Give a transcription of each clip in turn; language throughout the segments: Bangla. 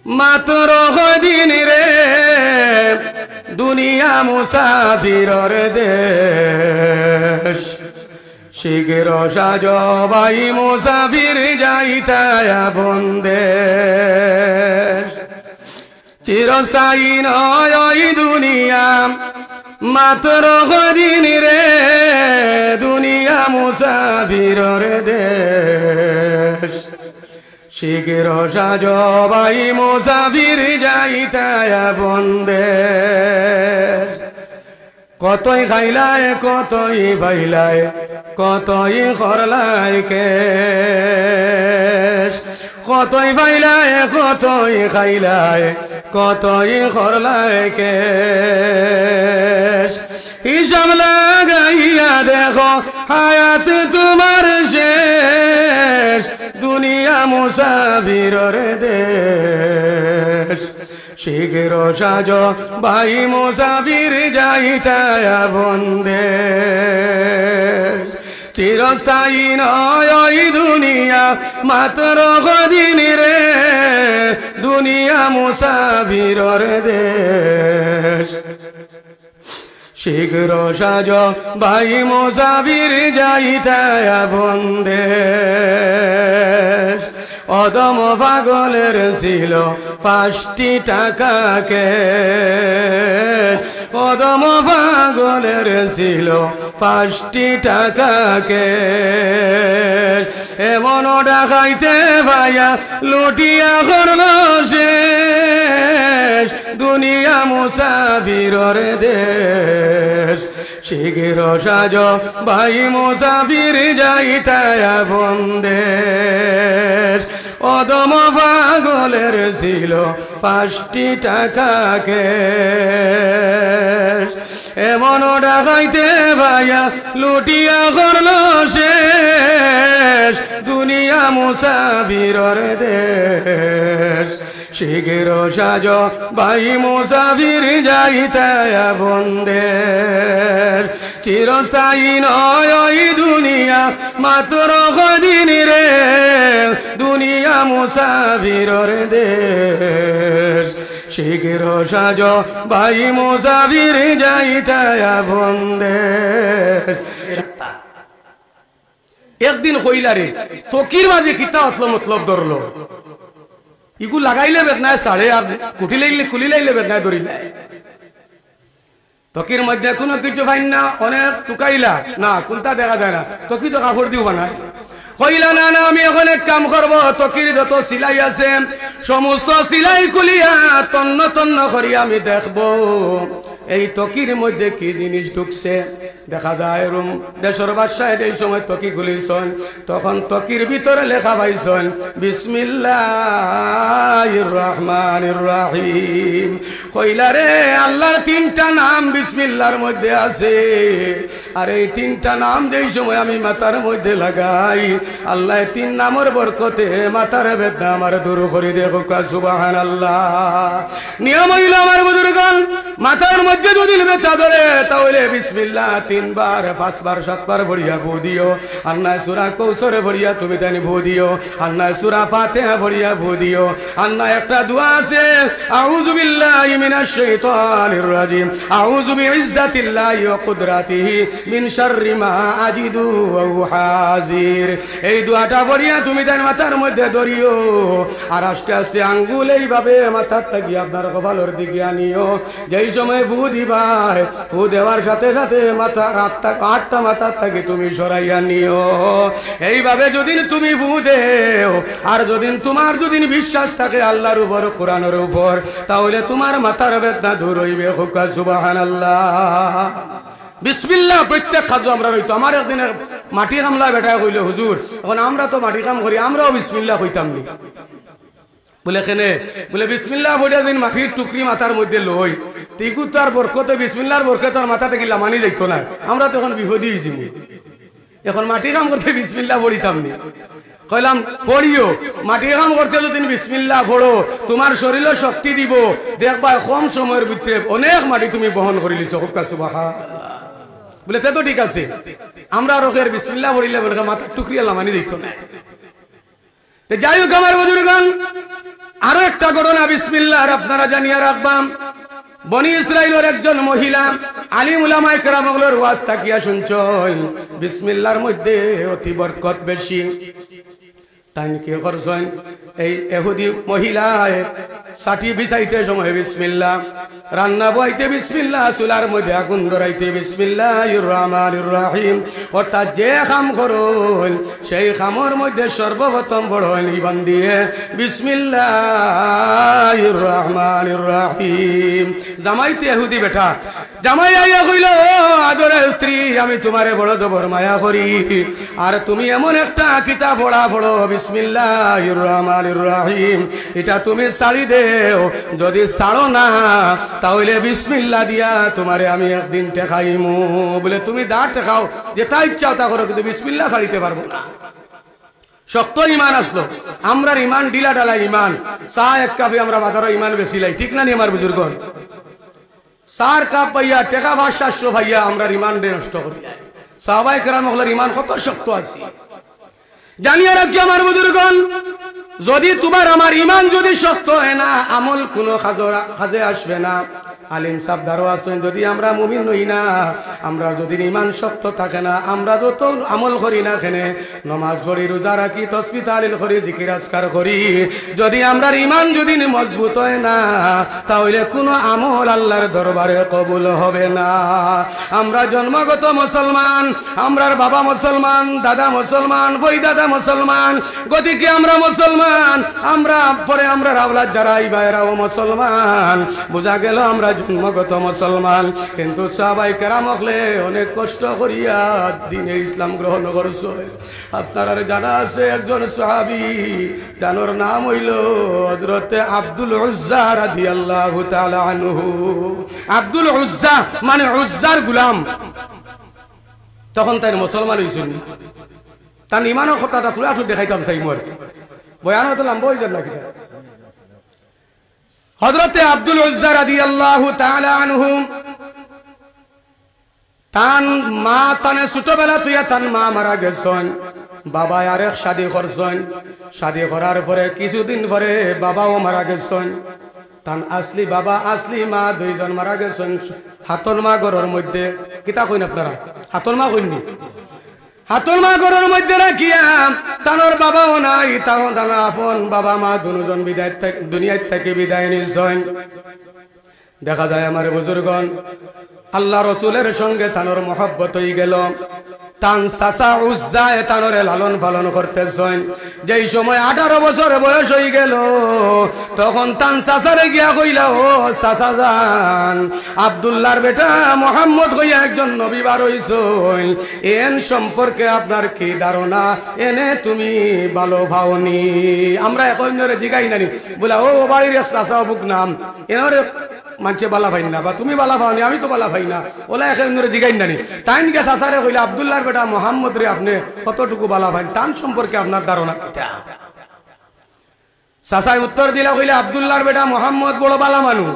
মাত্র দিন রে দুনিয়া মুসাফিরর দেশ শীঘ্র সাজ ভাই মুসাফির যাইতায় বন্দেশ চিরস্থায়ী নয় ওই দুনিয়া মাত্র দিন রে দুনিয়া মুসাফিরর দেশ শীঘ্র সাজ ভাই মুসাফির যাইতায় বন্দেশ কতই খাইলায় কতই পাইলায় কতই করলায় কেশ কতই পাইলায় কতই খাইলায় কতই করলায় কেশ হিসাব লাগাইয়া দেখো হায়াত তোমার শেষ দুনিয়া মুসাফিরর দেশ শীঘ্র সাজ ভাই মুসাফির যাইতায় বন্দেশ চিরস্থায়ী নয় ওই দুনিয়া মাত্র দিন রে দুনিয়া মুসাফিরর দেশ শীঘ্র সাজ ভাই মুসাফির যাইতায় বন্দেশ অদম পাগলের ছিল 5টি টাকা কেশ অদম পাগলের ছিল 5টি টাকা কেশ এমন ডাকাইতে ভাইয়া লুটিয়া করল শেষ দুনিয়া মুসাফিরর দেশ শীঘ্র সাজ ভাই মুসাফির যাইতায় বন্দেশ অদম পাগলের ছিল 5টি টাকা কেশ এমন ডাকাইতে ভাইয়া লুটিয়া করল শেষ দুনিয়া মুসাফিরর দেশ শীঘ্র সাজ ভাই মুসাফির যাইতায় বন্দেশ চিরস্থায়ী নয় ওই দুনিয়া মাত্র দিন রে দুনিয়া মুসাফিরর দেশ শীঘ্র সাজ ভাই মুসাফির যাইতায় বন্দেশ একদিন কইলারে তকির মাঝে কিতা মতলব ধরলো ইগু লাগাইলে বেদনায় সাড়ে আর কুলি লাইলে বেদনায় ধরিলে তকির মধ্যে কোনো কিছু পাইন না অনেক টুকাইলা না কোনটা দেখা যায় না তকি তো কাপড় দিও বানায় কইলা না না আমি এখন এক কাম করবো তকির যত সিলাই আছে সমস্ত সিলাই খুলিয়া তন্ন তন্ন করিয়া আমি দেখবো এই তকির মধ্যে কি জিনিস ঢুকছে দেখা যায় রুম দেশের বাদশাহ এই সময় তকি খুলিছেন তখন তকির ভিতরে লেখা পাইছেন বিসমিল্লাহির রহমানির রহিম কইলা রে আল্লাহর 3টা নাম বিসমিল্লাহর মধ্যে আছে আর এই 3টা নাম যেই সময় আমি মাথার মধ্যে লাগাই আল্লাহ 3 নামের বরকতে মাথার বেদনা আমার দূর করে দেখো সুবহানাল্লাহ নিয়ম হইল আমার বুজুর্গণ মাথার মধ্যে যদি ব্যথা ধরে তাহলে বিসমিল্লাহ 3 বার 5 বার 7 বার ভরিয়া ভো দিও আর না সূরা কৌসরে ভরিয়া তুমি তানি ভো দিও আর না সূরা ফাতিহা ভরিয়া ভো দিও আর না একটা দোয়া আছে আউযু বিল্লাহি মিনাশ শাইতানির রাজিম আউযু বিইজ্জাতিল্লাহি ওয়া কুদরাতিহি মিন শাররি মা আজিদু ওয়া উহাজির এই দোয়াটা ভরিয়া তুমি তানি মাথার মধ্যে ধরিও আর আস্তে আস্তে আঙ্গুল এইভাবে মাথার থেকে আপনার কপালের দিকে আনিও যেই সময় ভূ দিবাই ভূ দেওয়ার সাথে সাথে মাথা 8টা মাথার থেকে তুমি সরাইয়া নিও এইভাবে যদি তুমি ভূ দেও আর যদি তোমার যদি বিশ্বাস থাকে আল্লাহর উপর কোরআনের উপর তাহলে তোমার মাথার বেদনা দূর হইবে সুবহানাল্লাহ বিসমিল্লাহ প্রত্যেক কাজ আমরা রইতো আমার একদিন মাটি কামলা বেটা কইলে হুজুর এখন আমরা তো মাটি কাম করি আমরাও বিসমিল্লাহ কইতাম নি বলে কেনে বলে বিসমিল্লাহ বলে দিন মাটির টুকরি মাথার মধ্যে লই তিকু তার বরকতে বিসমিল্লাহর বরকতে আর মাথা থেকে লামানি যাইতো না আমরা তখন বিপদী হয়েছি এখন মাটি কাম করতে বিসমিল্লাহ পড়িতাম নি কইলাম পড়িও মাটি কাম করতে যদি বিসমিল্লাহ পড়ো তোমার শরীরে শক্তি দিব দেখবা কম সময়ের ভিতরে অনেক মাটি তুমি বহন করে লিছো সুবহানাল্লাহ বলে তে তো ঠিক আছে আমরা রোগের বিসমিল্লাহ পড়িলে বলে মাথার টুকরি লামানি যাইতো না তো যাই হোক আমার বুজুর্গগণ, আরো একটা ঘটনা বিসমিল্লাহ আপনারা জানিয়ে রাখবাম। বনি ইসরাইলের একজন মহিলা আলিম উলামায়ে কেরাম ওগুলোর ওয়াজ তাকিয়া শুনছই, বিসমিল্লাহর মধ্যে অতি বরকত বেশি। তাই কি করছেন, এই ইহুদি মহিলায় ষাটি বিছাইতে সময় বিসমিল্লাহ, রান্না বইতে বিসমিল্লাহ, চুলার মধ্যে আগুন ধরাইতে বিসমিল্লাহির রহমানির রহিম। অর্থাৎ যে কাম করুন সেই কামের মধ্যে সর্বপ্রথম বড় নিবান দিয়ে বিসমিল্লাহির রহমানির রহিম। জামাইতে ইহুদি বেটা জামাই আইয়া কইল, আদরের স্ত্রী আমি তোমারে বড় জবর মায়া করি, আর তুমি এমন একটা কিতাব পড়ো বিসমিল্লাহির রহমানির রহিম, এটা তুমি ছাড়ি দেও, যদি ছাড়ো না তাহলে বিসমিল্লাহ দিয়া তোমারে আমি একদিন টেকাইমু। বলে তুমি যা টেকাও, যেটা ইচ্ছা তা করো, কিন্তু বিসমিল্লাহ ছাড়িতে পারবো না। শক্ত ইমান আসলো, আমরা ইমান ডিলা ডালা ইমান, চা এক কাপে আমরা বাজারও ইমান বেশি লাই, ঠিক না নি আমার বুজুর্গ? 4 কাপ পাইয়া টেকা 500 ভাইয়া আমরা ইমান নষ্ট করি। সাহাবায়ে কেরাম ওগুলোর ইমান কত শক্ত আছে জানিয়ে রাখি আমার বুজুর্গগণ। যদি তোমার আমার ইমান যদি শক্ত হয় না, আমল কোনো কাজে আসবে না। আলিম সাহেব দারো আছেন, যদি আমরা মুমিন নই না, আমরা যদি ইমান শক্ত থাকে না, আমরা যত আমল করি না কেনে, নামাজ পড়ি, রোজা রাখি, তাসবিহ তাহলিল করি, জিকির আজকার করি, যদি আমরা ইমান যদি মজবুত হয় না, তাহলে কোনো আমল আল্লাহর দরবারে কবুল হবে না। আমরা জন্মগত মুসলমান, আমরার বাবা মুসলমান, দাদা মুসলমান, বই দাদা মুসলমান, গতিকে আমরা মুসলমান, আমরা পরে আমরা আওলাদ যারা এই ভাইরাও মুসলমান, বোঝা গেল আমরা জন্মগত মুসলমান। কিন্তু সাহাবায়ে কেরাম হলে অনেক কষ্ট করিয়া দ্বীনে ইসলাম গ্রহণ করছে। আপনারা জানা আছে একজন সাহাবী, তার নাম হইল হযরতে আব্দুল উজ্জা রাদিয়াল্লাহু তাআলা আনহু। আব্দুল উজ্জা মানে উজ্জার গোলাম। তখন তাই মুসলমান হইছেন, তার ইমানের কথাটা তুলে আসুন দেখাইতাম চাই মোর বয়ান হতো লম্বা হয়ে যান নাকি। হযরতে আব্দুল উজ্জা রাদিয়াল্লাহু তাআলা আনহু, তান মা তানে ছোটবেলা তুইয়া তান মা মারা গেছেন, বাবা আরেক শাদী করছেন, শাদী করার পরে কিছুদিন পরে বাবাও মারা গেছেন। তান আসলি বাবা আসলি মা দুইজন মারা গেছেন। হাতর মা ঘরের মধ্যে, কিতা কইন আপনারা, হাতর মা কইনি, হাতর মা ঘরের মধ্যে রাখিয়া তানোর বাবাও নাই, তাও তানোর আপন বাবা মা দুজন দুনিয়ার থেকে বিদায় নিছেন। দেখা যায় আমার বুজুর্গণ, আল্লাহ রসুলের সঙ্গে তানোর মহব্বত হয়ে গেল। তান চাচা উজ্জায় তানোরে লালন পালন করতেছেন। যেই সময় 18 বছর বয়স হয়ে গেল, তখন তান চাচারে গিয়া কইলা, ও চাচা যান, আব্দুল্লাহর বেটা মোহাম্মদ হইয়া একজন নবী বার হইছেন, এন সম্পর্কে আপনার কি ধারণা, এনে তুমি ভালো ভাওনি? আমরা এখন জিগাই নানি, বলা ও বাড়ির চাচা বুক নাম, এনারে মানছে বালা ভাই না, বা তুমি বালা ভাওনি, আমি তো বালা ভাই না, ওলা এখন জিগাই নানি। তাই গে চাচারে কইলে, আব্দুল্লাহর বেটা মোহাম্মদ রে আপনি কতটুকু বালা ভাই, তান সম্পর্কে আপনার ধারণা কিতা? চাচাই উত্তর দিলা, কইলে আব্দুল্লাহর বেটা মোহাম্মদ বড় বালা মানুষ,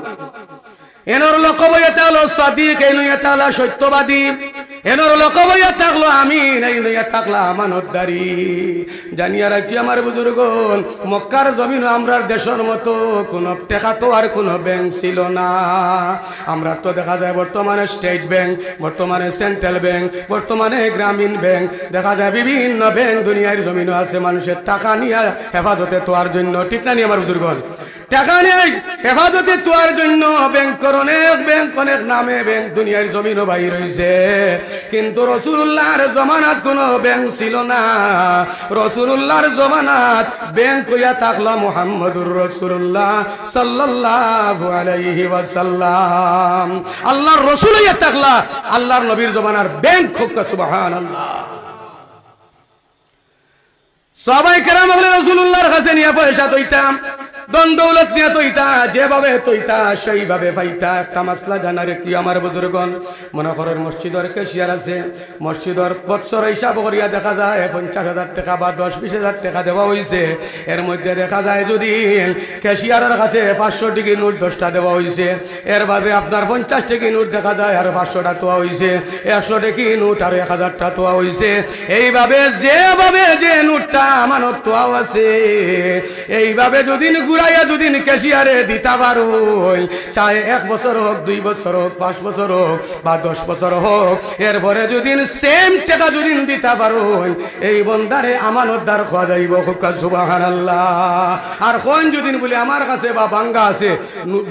এনর লকব এটা হলো সাদিক, এই এটা হলো সত্যবাদী, এনর লকব এটা থাকলো আমিন, এই এটা থাকলো আমানতদারি। জানিয়া রাখি আমার বুজুর্গণ, মক্কার জমিন আমরার দেশের মতো কোনো টাকা তো আর কোনো ব্যাংক ছিল না। আমরা তো দেখা যায় বর্তমানে স্টেট ব্যাংক, বর্তমানে সেন্ট্রাল ব্যাংক, বর্তমানে গ্রামীণ ব্যাংক, দেখা যায় বিভিন্ন ব্যাংক দুনিয়ার জমিনও আছে মানুষের টাকা নিয়ে হেফাজতে তোয়ার জন্য, ঠিক না নি আমার বুজুর্গণ? টাকা নিয়ে হেফাজতে তোয়ার জন্য ব্যাংকের অনেক নামে ব্যাংক দুনিয়ার জমিনও বাহির হয়েছে। কিন্তু রাসূলুল্লাহর জমানাত কোনো ব্যাংক ছিল না। রাসূলুল্লাহর জমানাত ব্যাংক হইয়া থাকলো মুহাম্মদুর রাসূলুল্লাহ সাল্লাল্লাহু আলাইহি ওয়াসাল্লাম। আল্লাহর রাসূল হইয়া থাকলা আল্লাহর নবীর জমানার ব্যাংক হোক, সুবহানাল্লাহ। সাহাবায়ে কেরাম বলে রাসূলুল্লাহর কাছে নিয়ে পয়সা দইতাম, দন দৌলত নিয়ে তৈতা যেভাবে তৈতা সেইভাবে পাইতা। একটা মাসলা জানারে কি আমার বুজুর্গণ, মনে করেন মসজিদের কেশিয়ার আছে, মসজিদের বৎসর হিসাব করিয়া দেখা যায় 50,000 টাকা বা 10-20,000 টাকা দেওয়া হয়েছে। এর মধ্যে দেখা যায় যদি ক্যাশিয়ারের কাছে 500 টাকা নোট 10টা দেওয়া হয়েছে, এর ভাবে আপনার 50 টাকা নোট দেখা যায় আর 500টা তোয়া হয়েছে, 100 টাকা নোট আর 1000টা তোয়া হয়েছে। এইভাবে যেভাবে যে নোটটা আমানত তোয়া আছে, এইভাবে দুদিন ঘুরাইয়া দুদিন ক্যাশিয়ারে দিতে পারো, চাहे 1 বছর হোক, 2 বছর হোক, 5 বছর হোক বা 10 বছর হোক, এরপরে যদি সেম টাকা যদি দিতে পারো, এই বন্দারে আমানতদার খোয়া যাইব। সুবহানাল্লাহ। আর কোন যদি বলে আমার কাছে বা বাঙ্গা আছে,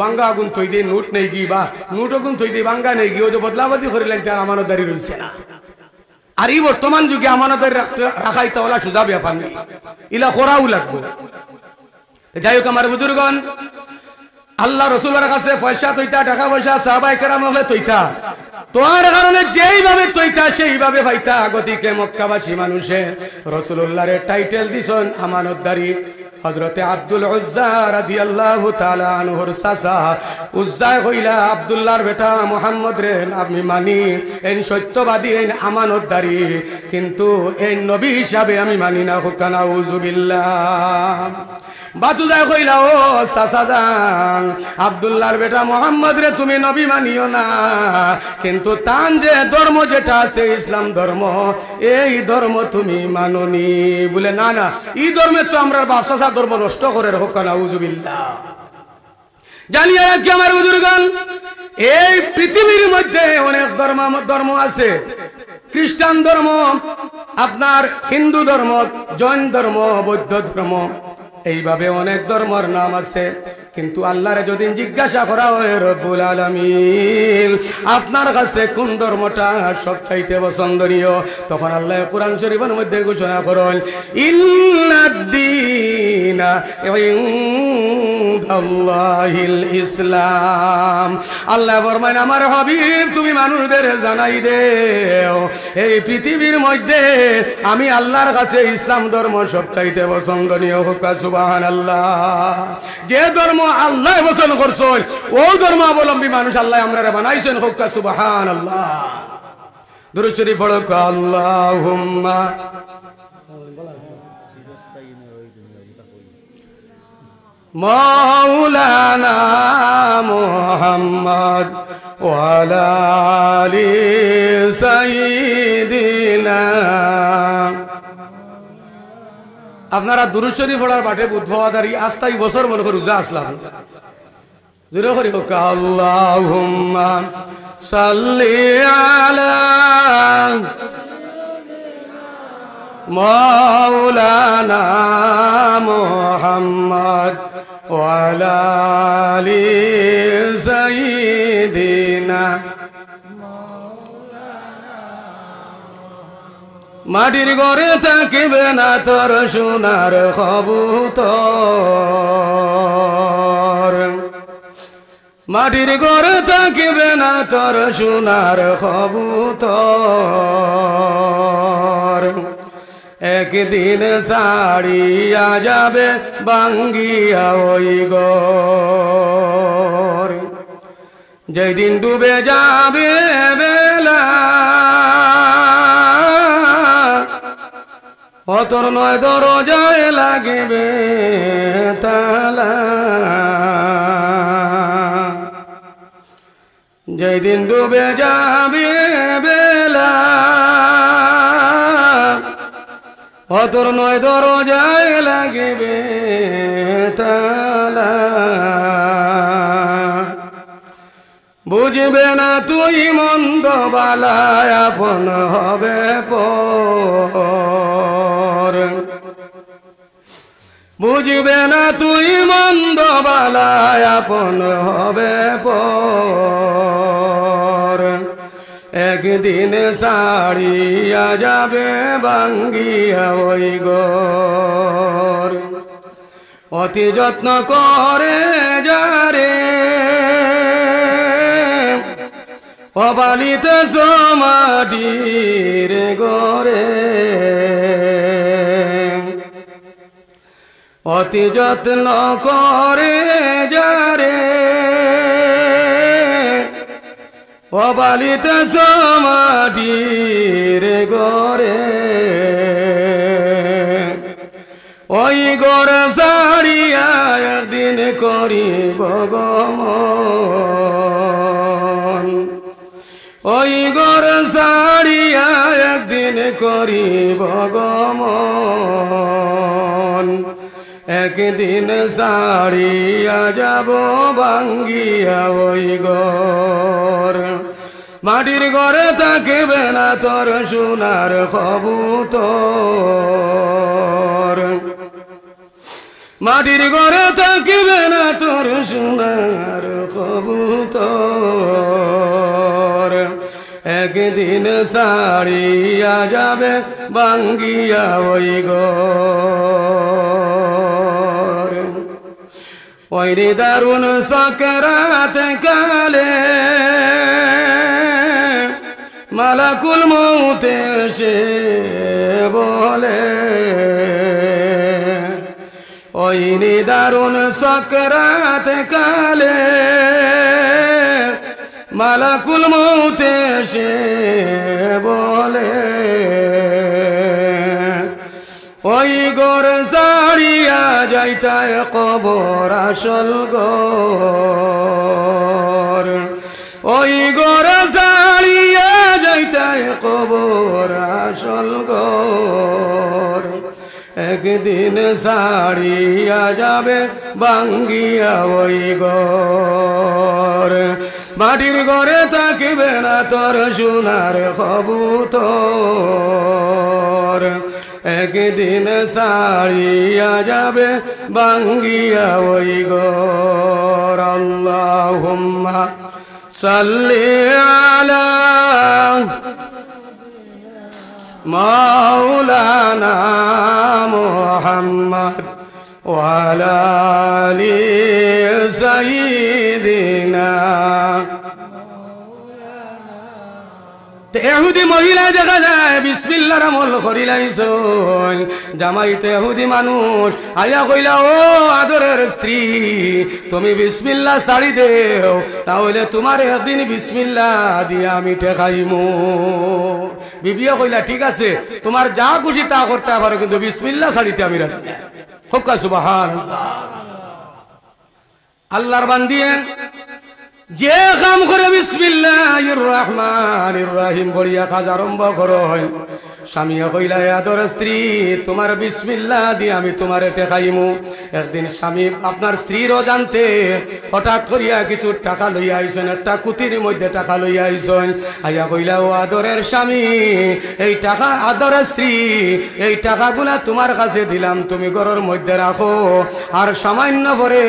বাঙ্গা আগুন থই দিয়ে নোট নেই কি বা নোট আগুন থই দিয়ে বাঙ্গা নেই কি, ও যে বদলাবাদি করিলেন তার আমানতদারি রয়েছে না। আর এই বর্তমান যুগে আমানতদারি রাখাইতে ওলা সুজা ব্যাপার নেই, ইলা করাও লাগবে। যাই হোক আমার বুজুর্গণ, আল্লাহ রসুলের কাছে পয়সা তৈতা, টাকা পয়সা সাহাবায়ে কেরাম হলে তৈতা, তোমার কারণে যেইভাবে তৈতা সেইভাবে পাইতা। গতিকে মক্কাবাসী মানুষে রাসূলুল্লাহর টাইটেল দিছেন আমানতদারি। হযরতে আব্দুল উজ্জা রাদিয়াল্লাহু তাআলা আনহুর চাচা উজ্জা কইলা, আব্দুল্লাহর বেটা মুহাম্মদ রে আমি মানি, এই সত্যবাদী, এই আমানতদারি, কিন্তু এই নবী হিসাবে আমি মানি না। হুকানা উযুবিল্লাহ। বাতুজা কইলা, ও চাচা যান, আব্দুল্লাহর বেটা মোহাম্মদ রে তুমি নবী মানিও না, কিন্তু তান যে ধর্ম যেটা আছে ইসলাম ধর্ম, এই ধর্ম তুমি মাননি। বলে না না, এই ধর্মে তো আমরা বাপ চাচা ধর্ম নষ্ট করে। হোক নাউজুবিল্লাহ। জানিয়ে রাখি আমার বুজুর্গণ, এই পৃথিবীর মধ্যে অনেক ধর্ম আছে। খ্রিস্টান ধর্ম, আপনার হিন্দু ধর্ম, জৈন ধর্ম, বৌদ্ধ ধর্ম, এইভাবে অনেক ধর্মের নাম আছে। কিন্তু আল্লাহরে যদি জিজ্ঞাসা করা হয় রব্বুল আলামিন আপনার কাছে কোন ধর্মটা সবচাইতে পছন্দনীয়, তখন আল্লাহ কোরআন শরীফের মধ্যে ঘোষণা করেন, ইন্নাদ-দীনা ইনদাল্লাহিল ইসলাম। আল্লাহ ফরমান, আমার হাবিব তুমি মানুষদের জানাই দেও, এই পৃথিবীর মধ্যে আমি আল্লাহর কাছে ইসলাম ধর্ম সবচাইতে পছন্দনীয়। হোক সুবহানাল্লাহ। যে ধর্ম আল্লাহ পছন্দ করছেন ও ধর্মাবলম্বী মানুষ আল্লাহ আমরা বানাইছেন। হোক সুবহানাল্লাহ। দুরূদ শরীফ পড়ো, আল্লাহুম্মা মাওলানা মুহাম্মদ ওয়া আলা আলি সাইয়্যিদিনা। আপনারা দুরূদ শরীফ পড়ার বাটে বুধবাদারি আস্তাই বছর মনে করে রোজা আসলাম জোরে করে হোক, আল্লাহুম্মা সাল্লি আলা মাওলানা মুহাম্মদ ওয়া আলা আলি সাইয়্যিদিনা। মাটির ঘরে থাকিবে না তোর সোনার কবুতর, মাটির ঘরে থাকিবে না তোর সোনার কবুতর, একদিন ছাড়িয়া যাবে ভাঙ্গিয়া ওই ঘর, যেদিন ডুবে যাবে বেলা অতর নয় দরজায় লাগিবে তালা, যেদিন ডুবে যাবে বেলা অতর নয় দরজায় লাগিবে তালা, বুঝবে না তুই মন্দ বালায় আপন হবে পর, বুঝবে না তুই মন্দ বালায় আপন হবে পর, একদিন ছাড়িয়া যাবে ভাঙ্গিয়া ওই ঘর, অতি যত্ন করে যারে অবালিত মাটির ঘরে, অতি যত্ন করে যারে অবালিতেছ মাটির গরে ওই গর সারিয়া একদিন করিব গমন ওই গর সারিয়া একদিন করিব গমন একদিন সারিয়া যাব ভাঙ্গিয়া ওই ঘর মাটির ঘরে থাকিবে না তোর সোনার কবুতর মাটির ঘরে থাকিবে না তোর সোনার কবুতর একদিন সারিয়া যাবে ভাঙ্গিয়া ওই ঘর ওই রে দারুণ সাকরাত কালে মালাকুল মউত এসে বলে ওই রে দারুণ সাকরাত কালে মালাকুল মউত এসে বলে ওই গোর সারিয়া যাইতায় কবর আসল গোর ওই গোর সারিয়া যাইতায় কবর আসল গোর একদিন সারিয়া যাবে ভাঙ্গিয়া ওই ঘর মাটির ঘরে থাকিবে না তোর সোনার কবুতর একদিন সারিয়া যাবে ভাঙ্গিয়া ওই ঘর আল্লাহুম্মা সাল্লি আলা মাওলানা মুহাম্মদ ওয়া আলা আলি সাইয়্যিদিনা এহুদি মহিলা দেখা যায় বিসমিল্লাহর আমল করিলাইছন জামাইতে এহুদি মানুষ আয়া কইলা ও আদরের স্ত্রী তুমি বিসমিল্লাহ ছাড়ি দেও তাহলে তোমার একদিন বিসমিল্লাহ দিয়া আমি ঠেকাইমু বিবিয়া কইলা ঠিক আছে তোমার যা খুশি তা করতে পারো কিন্তু বিসমিল্লাহ ছাড়িতে আমি রাজি না হোক সুবহানাল্লাহ আল্লাহর বান্দিয়ে যে কাম করে বিসমিল্লাহির রহমানির রহিম বলিয়া কাজ আরম্ভ করো হয় স্বামীয়ে কইলা আদর স্ত্রী তোমার বিসমিল্লাহ দিয়ে আমি তোমারে টেকাইমু একদিন স্বামী আপনার স্ত্রীরও জানতে হঠাৎ করিয়া কিছু টাকা লইয়া আইছেন একটা কুতির মধ্যে টাকা লইয়া আইছেন আইয়া কইলা ও আদরের স্বামী এই টাকা আদরের স্ত্রী এই টাকাগুলা তোমার কাছে দিলাম তুমি ঘরের মধ্যে রাখো আর সামান্য পরে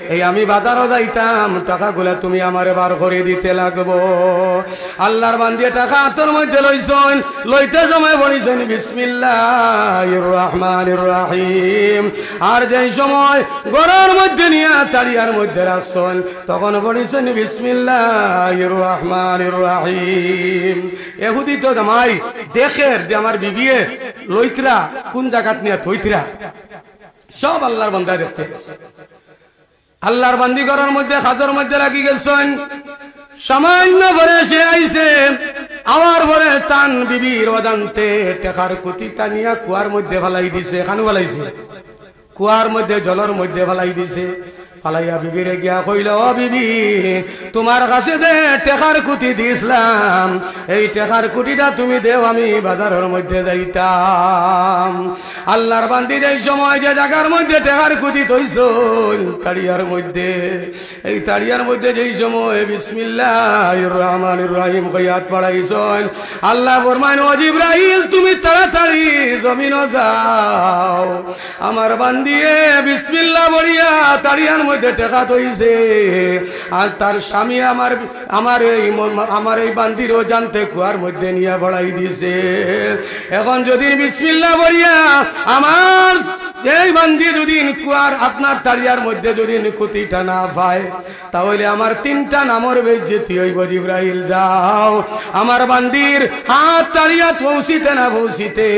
এই আমি বাজারও যাইতাম টাকাগুলা তুমি আমারে বার করে দিতে লাগবো আল্লাহর বান্দিয়ে টাকা হাতের মধ্যে লইছেন লইতে সময় বলিছেন বিসমিল্লাহির রহমানির রহিম আর যেই সময় ঘরের মধ্যে নিয়ে তাড়িয়ার মধ্যে রাখছেন তখন বলিছেন বিসমিল্লাহির রহমানির রহিম এহুদি তো জামাই দেখের যে আমার বিবিয়ে লইতরা কোন জায়গাত নিয়ে থইতরা সব আল্লাহর বান্দা দেখতে আল্লাহর বান্দি ঘরের মধ্যে খাজর মধ্যে রাখি গেছেন সামান্য ভরে সে আইছে আমার ভরে তান বিবির অজান্তে টেকার কুতি টানিয়া কুয়ার মধ্যে ফেলাই দিছে খানু ফেলাইছে কুয়ার মধ্যে জলের মধ্যে ফেলাই দিছে ফালাইয়া বিবিরে গিয়া কইল ও বিবি তোমার কাছে যে টেকার কুতি দিছিলাম এই টেকার কুটিটা তুমি দেও আমি বাজারের মধ্যে যাইতাম আল্লাহর বান্দি যেই সময় যে জায়গার মধ্যে টেকার কুতি তৈছল তাড়িয়ার মধ্যে এই তাড়িয়ার মধ্যে যেই সময় বিসমিল্লাহির রহমানির রহিম কইয়াত পড়াইছন আল্লাহ ফরমান ও জিবরাইল তুমি তাড়াতাড়ি জমিনে যাও আমার বান্দিয়ে বিসমিল্লাহ বলিয়া তাড়িয়ার মধ্যে টেকা তৈছে আর তার স্বামী আমার এই বান্দিরও জানতে কুয়ার মধ্যে নিয়ে বড়াই দিছে এখন যদি বিসমিল্লাহ বলিয়া আমার এই বান্দি যদি কুয়ার আপনার তারিয়ার মধ্যে যদি কুতিটা না পায় তাহলে আমার 3টা নামর বেজ্জতি হইব। জিবরাইল যাও আমার বান্দির হাত তারিয়া পৌঁছিতে না পৌঁছিতে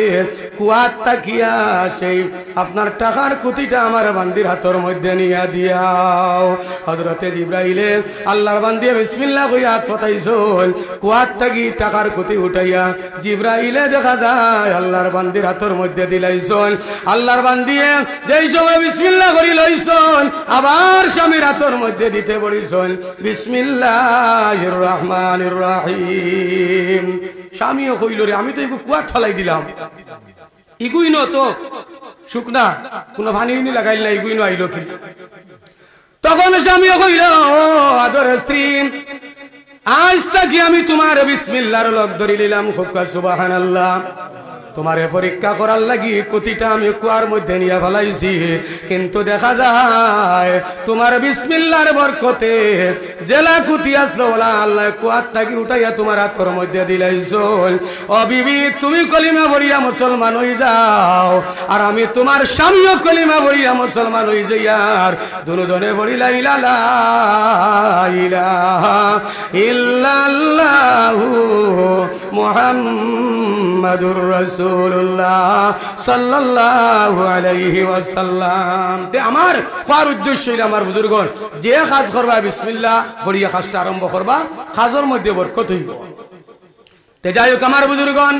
কুয়ার তাকিয়া সেই আপনার টাকার কুতিটা আমার বান্দির হাতের মধ্যে নিয়ে দিয়াও। হযরতে জিবরাইলে আল্লাহর বান্দি বিসমিল্লাহ কইয়া হাত পতাইছল, কুয়ার তাকি টাকার কুতি উঠাইয়া জিবরাইলে দেখা যায় আল্লাহর বান্দির হাতের মধ্যে দিলাইছল। আল্লাহর বান্দিয়ে যেই সময় বিসমিল্লাহ করি লইছল আবার স্বামীর হাতের মধ্যে দিতে বলিছল বিসমিল্লাহির রহমানির রহিম। স্বামীও কইল রে আমি তো এগু কুয়ার ঠলাই দিলাম, ইগুই ন তো শুকনা কোনো ভানি লাগাইল না, ইগুই ন আইল কি। তখন স্বামীও কইল আদরের স্ত্রী আজ তাকি আমি তোমার বিসমিল্লাহর লগ ধরি নিলাম, খুবকা সুবহানাল্লাহ। তোমারে পরীক্ষা করার লাগি কুতিটা আমি কুয়ার মধ্যে নিয়ে ফেলাইছি, কিন্তু দেখা যায় তোমার বিসমিল্লাহর বরকতে জেলা কুতি আসলো ওলা আল্লাহ কুয়ার থাকি উঠাইয়া তোমার হাতের মধ্যে দিলাইছল। ও বিবি তুমি কলিমা পড়িয়া মুসলমান হয়ে যাও, আর আমি তোমার স্বামীও কলিমা পড়িয়া মুসলমান হয়ে যাই, আর দুজনে পড়ি লা ইলাহা ইল্লাল্লাহু মুহাম্মাদুর রাসূলুল্লাহ সাল্লাল্লাহু আলাইহি ওয়াসাল্লাম। তে আমার কোয়ার উদ্দেশ্য হইল আমার বুজুর্গণ যে কাজ করবা বিসমিল্লাহ পড়িয়া কাজটা আরম্ভ করবা, কাজের মধ্যে বরকত হইব। তে যাই হোক আমার বুজুর্গণ,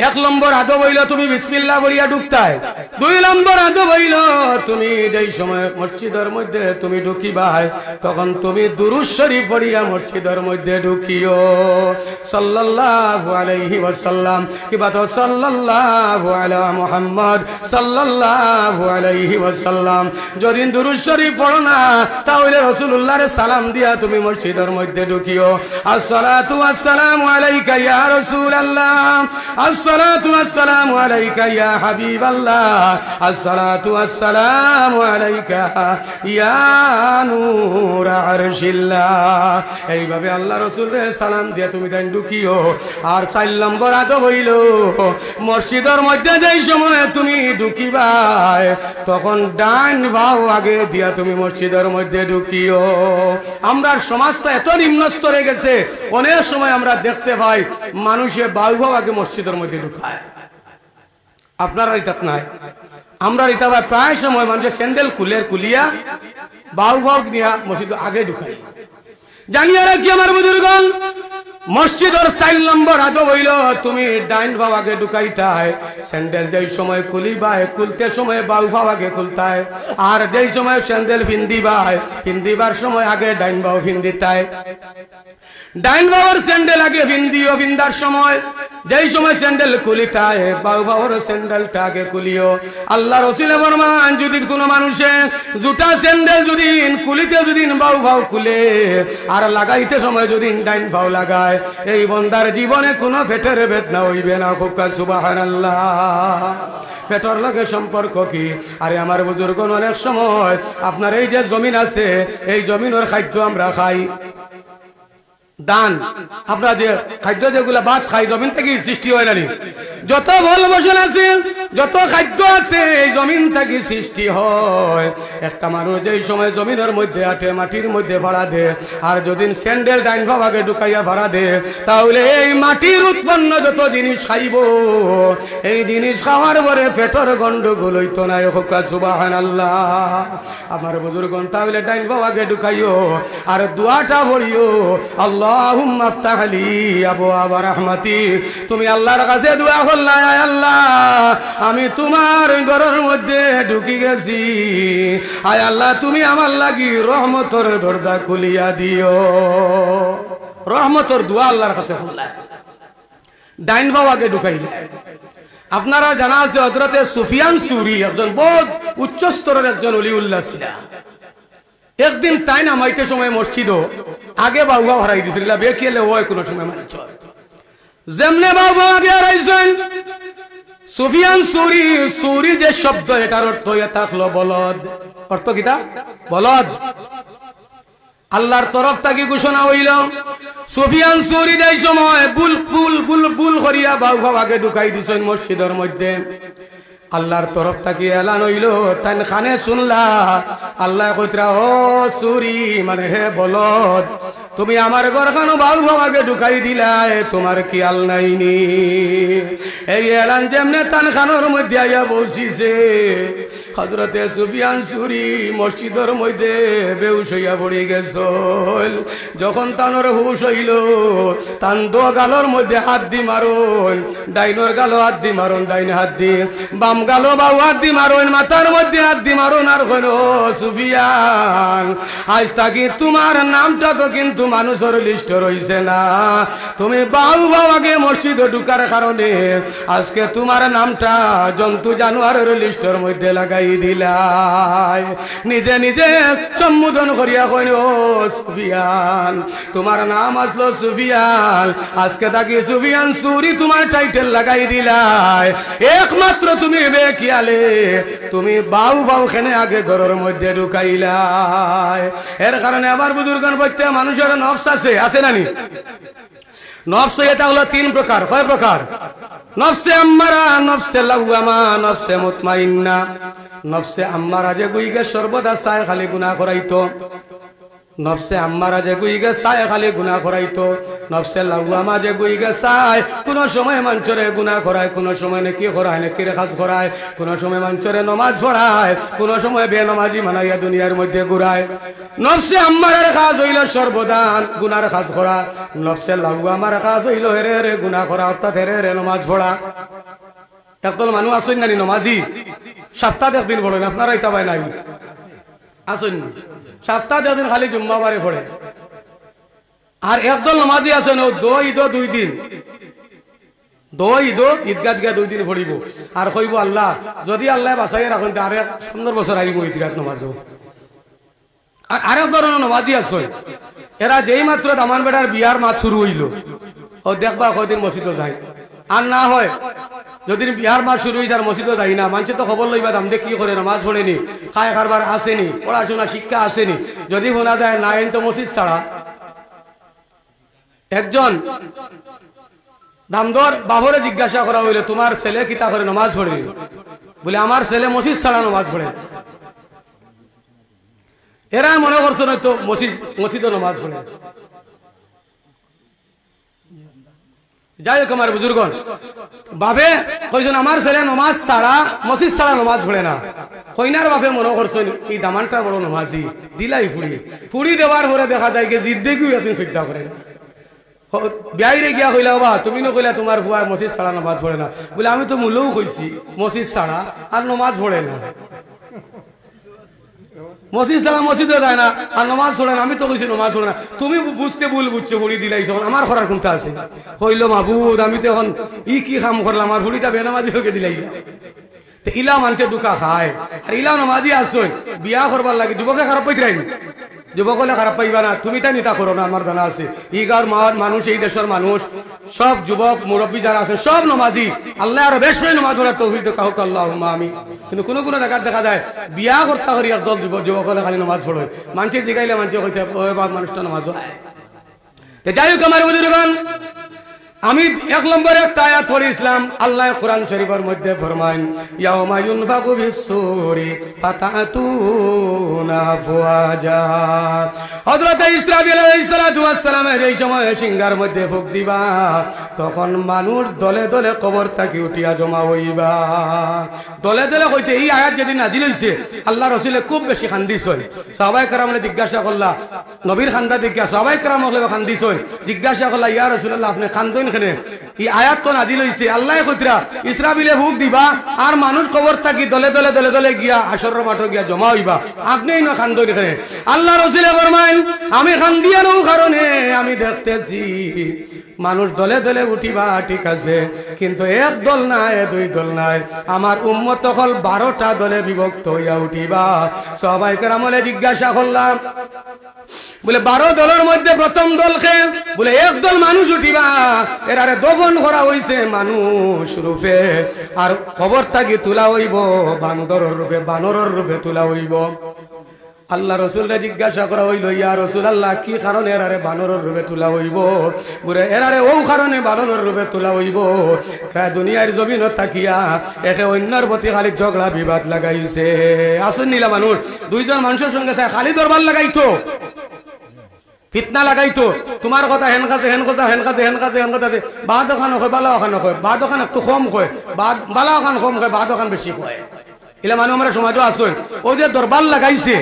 1 নম্বর আদব হইল তুমি বিসমিল্লাহ বলিয়া ঢুকতাই। 2 নম্বর আদব হইল তুমি যেই সময় মসজিদের মধ্যে তুমি ঢুকিবাই তখন তুমি দুরূদ শরীফ পড়িয়া মসজিদের মধ্যে ঢুকিও। সাল্লাল্লাহু আলাইহি ওয়াসাল্লাম কিবা তো সাল্লাল্লাহু আলা মুহাম্মদ সাল্লাল্লাহু আলাইহি ওয়াসাল্লাম। যদি দুরূদ শরীফ পড়ো না তাহলে রাসূলুল্লাহর সালাম দিয়া তুমি মসজিদের মধ্যে ঢুকিও। আসসালাতু ওয়াসসালামু আলাইকা ইয়া রাসূলুল্লাহ, আসসালাতু ওয়াসসালামু আলাইকা ইয়া হাবিবাল্লাহ, আসসালাতু ওয়াসসালামু আলাইকা ইয়া নূর আরশিল্লাহ। এইভাবে আল্লাহ রাসূলের সালাম দিয়ে তুমি দেন ঢুকিও। আর 4 নম্বর আদব হইল মসজিদের মধ্যে যেই সময় তুমি ঢুকিবাই তখন ডান বাও আগে দিয়া তুমি মসজিদের মধ্যে ঢুকিও। আমরা সমাজটা এত নিম্ন স্তরে গেছে, অনেক সময় আমরা দেখতে পাই মানুষে বাউ বাও আগে মসজিদের মধ্যে ঢুকায়। আপনারা এটা নাই, আমরা এটা প্রায় সময় মানুষের স্যান্ডেল খুলিয়া বাউ বাউ নিয়ে মসজিদ আগে ঢুকাই। জানিয়ে রাখি আমার বুজুর্গণ, মসজিদের 4 নম্বর আদব হইল তুমি ডাইন ভাও আগে ঢুকাইতায়। স্যান্ডেল যেই সময় খুলিবাই খুলতে সময় বাউ ভাও আগে খুলতায়, আর যেই সময় স্যান্ডেল ফিন্দিবার সময় আগে ডাইন ভাও ফিন্দিতায়। ডাইন বাবার স্যান্ডেল আগে ফিন্দিও, ফিন্দার সময় যেই সময় স্যান্ডেল খুলিতায় বাউ বাবার স্যান্ডেলটা আগে খুলিও। আল্লাহ রাসূল ফরমান যদি কোনো মানুষে জুতা স্যান্ডেল যদি খুলিতে যদি বাউ ভাও খুলে আর লাগাইতে সময় যদি ডাইন ভাও লাগায়, এই বন্দার জীবনে কোনো পেটের বেদনা হইবে না। খুবকা সুবহানাল্লাহ। পেটর লগে সম্পর্ক কি? আরে আমার বুজুর্গণ, অনেক সময় আপনার এই যে জমিন আছে এই জমিনের খাদ্য আমরা খাই, দান আমরা যে খাদ্য যেগুলা ভাত খাই জমিন থেকে সৃষ্টি হয় না। যত ফল ফসল আছে যত খাদ্য আছে এই জমিন থেকে সৃষ্টি হয়। একটা মানুষ যেই সময় জমিনের মধ্যে আটে মাটির মধ্যে ভাড়া দে, আর যদি স্যান্ডেল ডাইন ভাগে ঢুকাইয়া ভাড়া দে, তাহলে এই মাটির উৎপন্ন যত জিনিস খাইব এই জিনিস খাওয়ার পরে পেটর গন্ডগোল হইতো না। সুবহানাল্লাহ। আমার বুজুর্গণ, তাহলে ডাইন ভাগে ঢুকাইও আর দোয়াটা পড়িও, আল্লাহুম্মা আফতাহ লি আবওয়াব রাহমাতি। তুমি আল্লাহর কাছে দোয়া করলা, আল্লাহ আমি তোমার ঘরের মধ্যে ঢুকি গেছি, আয় আল্লাহ তুমি আমার লাগি রহমতের দরজা খুলিয়া দিও। রহমতের দোয়া আল্লাহর কাছে করলা, ডাইন বাবাকে ঢুকাইলে। আপনারা জানা আছে হযরতে সুফিয়ান সূরি একজন বহুত উচ্চ স্তরের একজন ওলিউল্লাহ ছিলেন। একদিন তাই নামাইতে সময় মসজিদ আগে বাউবা হারাই দিছিল, বেকিলে ওই কোনো সময় মানছ যেমনে বাউবা আগে হারাইছেন। সুফিয়ান সূরি, সূরি যে শব্দ এটার অর্থ থাকলো বলদ। অর্থ কিটা? বলদ। আল্লাহর তরফ থেকে ঘোষণা হইল সুফিয়ান সূরি এই সময় বুল বুল বুল বুল করিয়া বাউবা আগে ঢুকাই দিছেন মসজিদের মধ্যে। আল্লাহর তরফ থেকে এলান হইল, তাই খানে শুনলা আল্লাহ কইতরা, ও সুরি মানে হে বলদ, তুমি আমার ঘরখানো বাবু বাবাকে ঢুকাই দিলাই, তোমার খেয়াল নাইনি। এই এলান যেমনে তান খানোর মধ্যে আইয়া বসিছে, হযরতে সুফিয়ান সুরি মসজিদের মধ্যে বেহুশ হইয়া পড়ে গেছল। যখন তানোর হুশ হইল, তান দো গালোর মধ্যে হাত দি মারুন, ডাইনোর গালো হাত দি মারুন, ডাইন হাত দি, বাম গালো বাউ হাত দি মারুন, মাথার মধ্যে হাত দি মারুন, আর কইল, সুফিয়ান আজ থাকি তোমার নামটা তো কিন্তু মানুষের লিস্ট রইছে না, তুমি বাউ বাবাকে মসজিদে ঢুকার কারণে আজকে তোমার নামটা জন্তু জানোয়ারের লিস্টের মধ্যে লাগাই দিলাই। নিজে নিজে সম্বোধন করিয়া কইল, ও সুফিয়ান তোমার নাম আসলো সুফিয়ান, আজকে থাকি সুফিয়ান সুরি তোমার টাইটেল লাগাই দিলাই। একমাত্র তুমি বেখিয়ালে তুমি বাউ বাউ খেনে আগে ঘরের মধ্যে ঢুকাইলাই। এর কারণে আবার বুজুর্গান বলতে মানুষের নফস আছে নানি? নফস এটা হলো তিন প্রকার। কয় প্রকার? নফসে আম্মারা, নফসে লাওয়ামা, নফসে মুতমাইন্না। নফসে আম্মারা যে গুইগে সর্বদা চায় খালি গুনাহ করাইতো, নফসে আম্মারা যে গুইগে চায় খালি গুনাহ করাইতো। নফসে লাওয়ামা যে গুইগে চায় কোন সময় মানুষরে গুনাহ করায়, কোন সময় নেকি করায়, নেকির কাজ করায়, কোন সময় মানুষরে নমাজ পড়ায়, কোন সময় বেনমাজি মানাইয়া দুনিয়ার মধ্যে ঘুরায়। নফসে আম্মারার কাজ হইল সর্বদা গুনার কাজ করা, নফসে লাওয়ামার কাজ হইল হেরে হেরে গুনাহ করা, অর্থাৎ হেরে হেরে নমাজ পড়া। একদল মানুষ আসেন নানি নমাজি, সপ্তাহে একদিন পড়েন, আপনারা ইতা পায় নাই আসেন, সপ্তাহে একদিন খালি জুম্মাবারে পড়ে। আর একদল নমাজি আছেন ও ঈদ 2 দিন, ঈদ ঈদগাহ গিয়া 2 দিন পড়িব আর কইব আল্লাহ যদি আল্লাহ বাঁচাই রাখেন আর 15 বছর আইব ঈদগাহ নমাজ। আর আরেক ধরনের নমাজি আছে, এরা যেই মাত্র দামান বেটার বিয়ার মাছ শুরু হইল, ও দেখবা কয়দিন মসজিদে যায়, আর না হয় যদি বিহার মাস শুরু হয়েছে আর মসজিদে যাই না, মানুষের তো খবর লইবা দাম দেখ কি করে, নামাজ পড়েনি, খায় কারবার আসেনি, পড়াশোনা শিক্ষা আসেনি, যদি শোনা যায় না এন তো মসজিদ ছাড়া। একজন দামদর বাবরে জিজ্ঞাসা করা হইলে, তোমার ছেলে কিতা করে নামাজ পড়ে? বলে আমার ছেলে মসজিদ ছাড়া নামাজ পড়ে। এরা মনে করছো নয়তো মসজিদে নামাজ পড়ে। যাই হোক আমার বুজুর্গন বাবে কইছেন আমার ছেলে নমাজ ছাড়া মসজিদ ছাড়া নমাজ পড়ে না। কইনার বাপে মনে করছেন এই দামানটা বড় নমাজি, দিলাই ফুড়ি দেওয়ার পরে দেখা যায় জিদ দেখিও এত চিন্তা করে না। বিয়াইরে গিয়া কইলা বাবা তুমি না কইলা তোমার বুয়া মসজিদ ছাড়া নমাজ পড়ে না, বলে আমি তো মূলেও কইছি মসজিদ ছাড়া আর নমাজ পড়ে না, মসজিদ ছাড়া মসজিদে যায় না আর নমাজ পড়ে না, আমি তো কইছি নমাজ পড়ে না, তুমি বুঝতে ভুল বুঝছো, ভুড়ি দিলাই যখন আমার করার কোনটা আছে? কইল মাহবুদ আমি তো এখন কি কাম করলাম, আমার ভুড়িটা বেনামাজি হয়ে দিলাই। ইলা মানতে দুকা খায় আর ইলা নমাজি আসছই বিয়া করবার লাগে, যুবকে খারাপ পাইতে রাখি, যুবক হলে খারাপ পাইবা না, তুমি তাই নিতা করো না, আমার জানা আছে। ই গাঁর মানুষ, এই দেশের মানুষ সব যুবক মুরব্বী যারা আছে সব নমাজি, আল্লাহ আর বেশ নমাজ পড়ার তৌফিক কাহুক আল্লাহুম্মা আমিন। কিন্তু কোনো কোনো জায়গায় দেখা যায় বিয়া করতে করি একদল যুবক হলে খালি নমাজ পড়ে, মানুষে জিগাইলে মানুষে কইতে মানুষটা নমাজ। যাই হোক আমার বুজুর্গণ, আমি 1 নম্বরে একটা আয়াত পড়িছিলাম, আল্লাহ কোরআন শরীফের মধ্যে ফরমান ইয়াউমা ইউনফাকু ফিস-সূরি ফাতাতুনা আফওয়াজা। হযরত ইসরাফিল আলাইহিস সালাতু ওয়াস সালামের এই সময় সিংহার মধ্যে ফুঁক দিবা, তখন মানুষ দলে দলে কবর থেকে উঠিয়া জমা হইবা। দলে দলে কইতে এই আয়াত যেদিন নাজিল হইছে আল্লাহ রাসূলে খুব বেশি কান্দিছেন। সাহাবায়ে কেরামে জিজ্ঞাসা করলা, নবীর খান্দা দেখা সাহাবায়ে কেরাম হলে কান্দিছেন, জিজ্ঞাসা করলা ইয়া রাসূলুল্লাহ আপনি কান্দেন কেন? এই আয়াত তো নাজিল হইছে, আল্লাহ কইতরা ইসরাফিলে ফুঁক দিবা আর মানুষ কবর থাকি দলে দলে দলে দলে গিয়া হাশরের মাঠে গিয়া জমা হইবা, আপনি না কান্দেন কেন? আল্লাহ রাসূলে ফরমায় আমি কান্দিয়ানো কারণে আমি দেখতেছি মানুষ দলে দলে উঠিবা, ঠিক আছে, কিন্তু এক দল নাই 2 দল নাই, আমার উম্মত হল 12টা দলে বিভক্ত হইয়া উঠিবা। সবাই কেরামলে জিজ্ঞাসা করলাম, বলে 12 দলের মধ্যে প্রথম দলকে বলে এক দল মানুষ উঠিবা, এরারে দফন করা হইছে মানুষ রূপে, আর কবর থাকি তোলা হইব বান্দরের রূপে, বানরের রূপে তোলা হইব। আল্লাহ রসুলরে জিজ্ঞাসা করা হইল, ইয়া রাসূলুল্লাহ, কি কারণে এরারে বানরের রূপে তোলা হইব? বলে এরারে ও কারণে বানরের রূপে তোলা হইব, এরা দুনিয়ার জমিন থাকিয়া একে অন্যর প্রতি খালি ঝগড়া বিবাদ লাগাইছে। আসুন নিলা মানুষ দুইজন মানুষের সঙ্গে খালি দরবার লাগাইতো, ফিতনা লাগাইতো, তোমার কথা হেন কাছে হেন কথা হেন কাছে হেন কাছে হেন কথা, বাদ ওখান হয় বালা ওখান হয়, বাদ ওখান একটু কম হয়, বালা ওখান কম হয়, বাদ ওখান বেশি হয়। এলা মানুষ আমরা সমাজও আসুন, ও যে দরবার লাগাইছে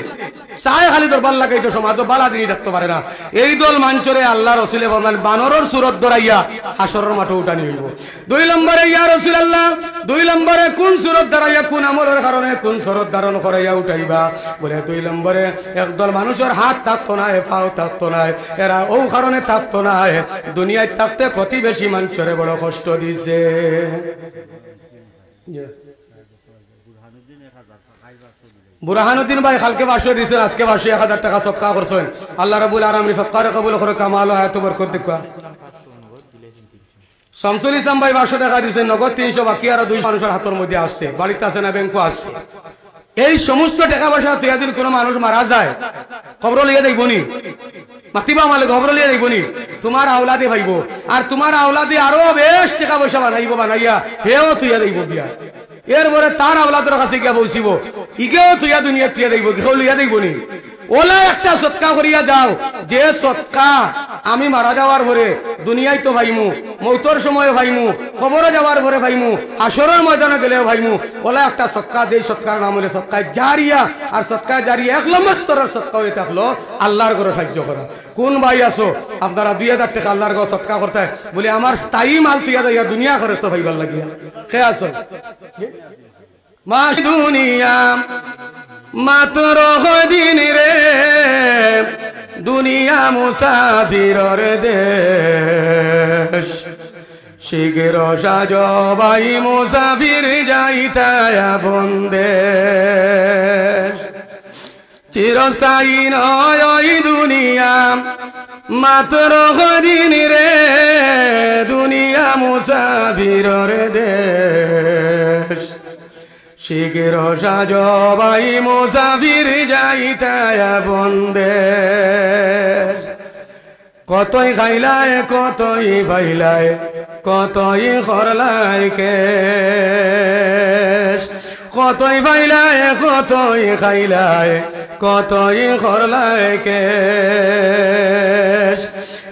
চায় খালি দরবার লাগাইতো, সমাজও বালা দিনই থাকতে পারে না। এই দল মাঞ্চরে আল্লাহ রসুলে বললেন বানরের সুরত ধরাইয়া হাসরের মাঠে উঠানি হইব। 2 নম্বরে ইয়া রাসূলুল্লাহ, 2 নম্বরে কোন সুরত ধরাইয়া কোন আমলের কারণে কোন সুরত ধারণ করাইয়া উঠাইবা? বলে 2 নম্বরে একদল মানুষের হাত থাকতো না, পাও থাকতো না, এরা ও কারণে থাকতো না, দুনিয়ায় থাকতে প্রতিবেশী মাঞ্চরে বড় কষ্ট দিছে। বুরহানুদ্দিন ভাই কালকে 500 দিয়েছেন, আজকে 1000 টাকা সদকা করছেন। আল্লাহ রাব্বুল আলামিন সদকারে কবুল করে, কামাল আয়াত বরকত দেখা। শামসুল ইসলাম ভাই 500 টাকা দিয়েছেন, নগদ 300, বাকি আর 2 মানুষের হাতের মধ্যে আসছে, বাড়িতে আছে না ব্যাংকও আসছে। এই সমস্ত টাকা পয়সা তুই দিন কোনো মানুষ মারা যায় খবর লিয়ে দেখবনি, মাতিবা মালে খবর লিয়ে দেখবনি, তোমার আওলাদে ভাইব, আর তোমার আওলাদে আরো বেশ টাকা পয়সা বানাইয়া হেও তুই দেখব বিয়া, এরপরে তার আওলাদের কাছে গিয়া বসিব, ইগেও তুইয়া দুনিয়া তুইয়া দেখব, কেউ লিয়া দেখবনি। ওলা একটা সৎকা করিয়া যাও, যে সৎকা আমি মারা যাওয়ার পরে দুনিয়ায় তো ভাইমু, মৌতর সময় ভাইমু, কবরে যাওয়ার পরে ভাইমু, আসরের ময়দানে গেলেও ভাইমু। ওলা একটা সৎকা, যে সৎকার নাম হলে সৎকায় জারিয়া, আর সৎকায় জারিয়া 1 নম্বর স্তরের সৎকা হয়ে থাকলো আল্লাহর ঘরে সাহায্য করা। কোন ভাই আসো আপনারা 2000 টাকা আল্লাহর ঘরে সৎকা করতে বলে আমার স্থায়ী মাল তুইয়া যাইয়া দুনিয়া করে তো ভাইবার লাগিয়া কে আসো মাস দুনিয়া মাত্র দিন রে, দুনিয়া মুসাফিরর দেশ, শীঘ্র সাজ ভাই মুসাফির যাইতায় আপন দেশ। চিরস্থায়ী নয় ওই দুনিয়া মাত্র দিন রে, দুনিয়া মুসাফিরর দেশ, শীঘ্র সাজ ভাই মুসাফির যাইতায় আপন দেশ। কতই খাইলায় কতই ভাইলায় কতই খরলায় কেশ, কতই ভাইলায় কতই খাইলায় কতই খরলায় কেশ।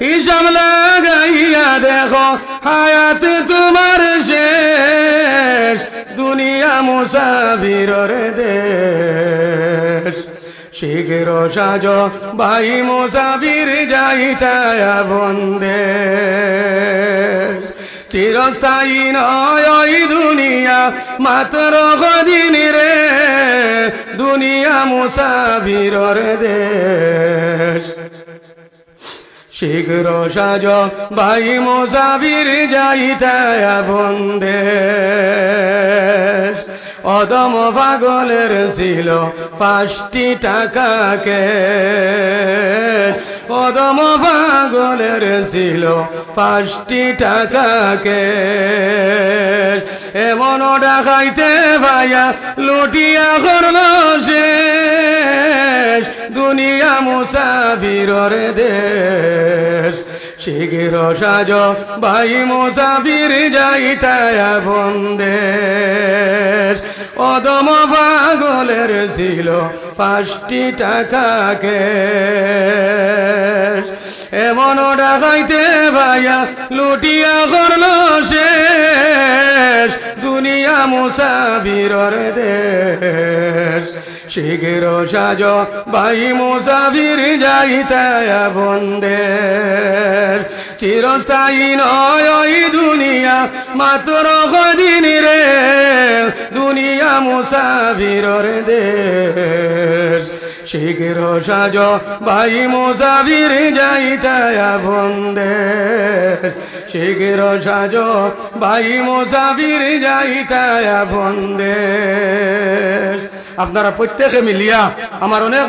হিসাব লাগাইয়া দেখো হায়াত তোমার শেষ, দুনিয়া মুসাফিরর দেশ, শীঘ্র সাজ ভাই মুসাফির যাইতায় আপন দেশ। চিরস্থায়ী নয় ওই দুনিয়া মাত্র দিন রে, দুনিয়া মুসাফিরর দেশ, শীঘ্র সাজ ভাই মুসাফির যাইতায় আপন দেশ। অদম পাগলের ছিল 5টি টাকা কেশ, অদম পাগলের ছিল 5টি টাকা কেশ। এমন ডাকাইতে ভাইয়া লুটিয়া করল শেষ, দুনিয়া মুসাফিরর দেশ, শীঘ্র সাজ ভাই মুসাফির যাইতায় আপন দেশ। অদম পাগলের ছিল 5টি টাকা কেশ, এমন ডাকাইতে ভাইয়া লুটিয়া করল শেষ, দুনিয়া মুসাফিরর দেশ, শীঘ্র সাজ ভাই মুসাফির যাইতায় আপন দেশ। চিরস্থায়ী নয় ওই দুনিয়া মাত্র দিন রে, দুনিয়া মুসাফিরর দেশ, শীঘ্র সাজ ভাই মুসাফির যাইতায় আপন দেশ, শীঘ্র সাজ ভাই মুসাফির যাইতায় আপন দেশ। আপনারা প্রত্যেকে মিলিয়া আমার অনেক